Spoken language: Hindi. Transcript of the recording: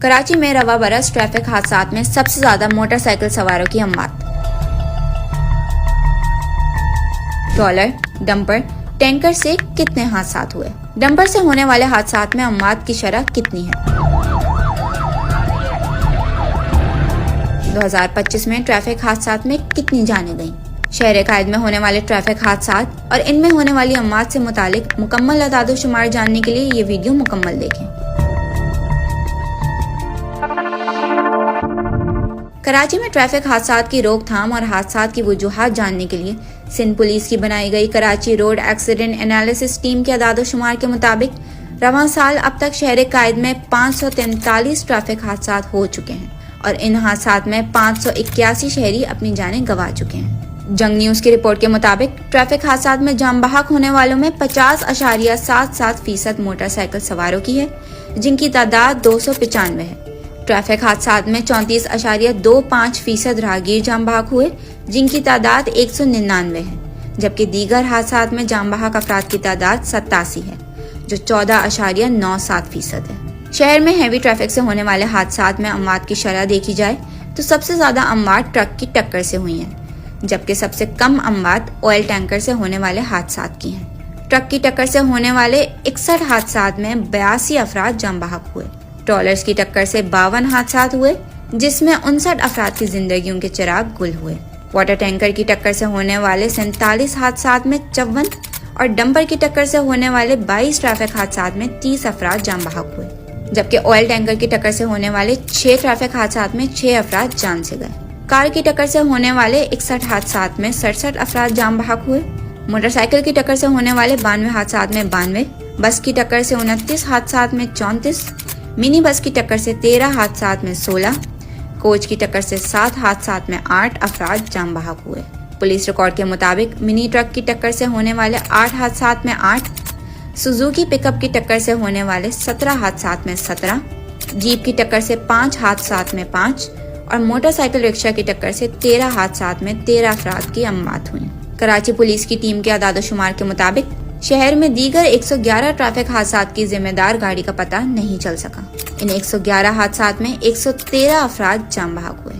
कराची में रवा बरस ट्रैफिक हादसात में सबसे ज्यादा मोटरसाइकिल सवारों की अमवात। ट्रॉलर, डंपर, टैंकर से कितने हादसात हुए? डंपर से होने वाले हादसात में अमवात की शरह कितनी है? 2025 में ट्रैफिक हादसात में कितनी जानें गईं? शहर कायद में होने वाले ट्रैफिक हादसात और इनमें होने वाली अमवात से मुतालिक मुकम्मल अदाद-ओ-शुमार जानने के लिए ये वीडियो मुकम्मल देखें। कराची में ट्रैफिक हादसात की रोकथाम और हादसात की वजूहात जानने के लिए सिंध पुलिस की बनाई गई Karachi road accident analysis team के अदाद-ओ-शुमार के मुताबिक रवां साल अब तक शहर कायद में 543 ट्रैफिक हादसात हो चुके हैं और इन हादसात में 581 शहरी अपनी जानें गंवा चुके हैं। जंग न्यूज की रिपोर्ट के मुताबिक ट्रैफिक हादसात में जान बहक होने वालों में 50.77% मोटरसाइकिल सवारों की है, जिनकी तादाद 295 है। ट्रैफिक हादसात में 34.25% राहगीर जान बहक हुए, जिनकी तादाद 199 है, जबकि दीगर हादसात में जान बहक अफराद की तादाद 87 है, जो 14.97% है। शहर में हैवी ट्रैफिक से होने वाले हादसात में अमवात की शरह देखी जाए तो सबसे ज्यादा अमवात ट्रक की टक्कर से हुई हैं, जबकि सबसे कम अमवात ऑयल टैंकर से होने वाले हादसात की हैं। ट्रक की टक्कर से होने वाले 61 हादसात में 82 अफराद जान बहक हुए। ट्रॉलर्स की टक्कर से 52 हादसात हुए, जिसमें 59 अफराद की जिंदगियों के चिराग गुल हुए। वाटर टैंकर की टक्कर से होने वाले 47 हादसात में 54 और डंपर की टक्कर से होने वाले 22 ट्रैफिक हादसात में 30 अफराद जान बहक हुए, जबकि ऑयल टैंकर की टक्कर से होने वाले 6 ट्रैफिक हादसात में 6 अफराद जान से गए। कार की टक्कर से होने वाले 61 हादसात में 67 अफराद जान बहक हुए। मोटरसाइकिल की टक्कर से होने वाले 92 हादसात में 92, बस की टक्कर से 29 हादसात में 34, मिनी बस की टक्कर से 13 हादसात में 16, कोच की टक्कर से 7 हादसात में 8 अफराद जान बहक हुए। पुलिस रिकॉर्ड के मुताबिक मिनी ट्रक की टक्कर से होने वाले 8 हादसात में 8, सुजुकी पिकअप की टक्कर से होने वाले 17 हादसात में 17, जीप की टक्कर से 5 हादसात में 5 और मोटरसाइकिल रिक्शा की टक्कर से 13 हादसात में 13 अफराद की अमवात हुई। कराची पुलिस की टीम के अदाद-ओ-शुमार के मुताबिक शहर में दीगर 111 ट्रैफिक हादसात की जिम्मेदार गाड़ी का पता नहीं चल सका। इन 111 हादसात में 113 अफराद जान बहक हुए।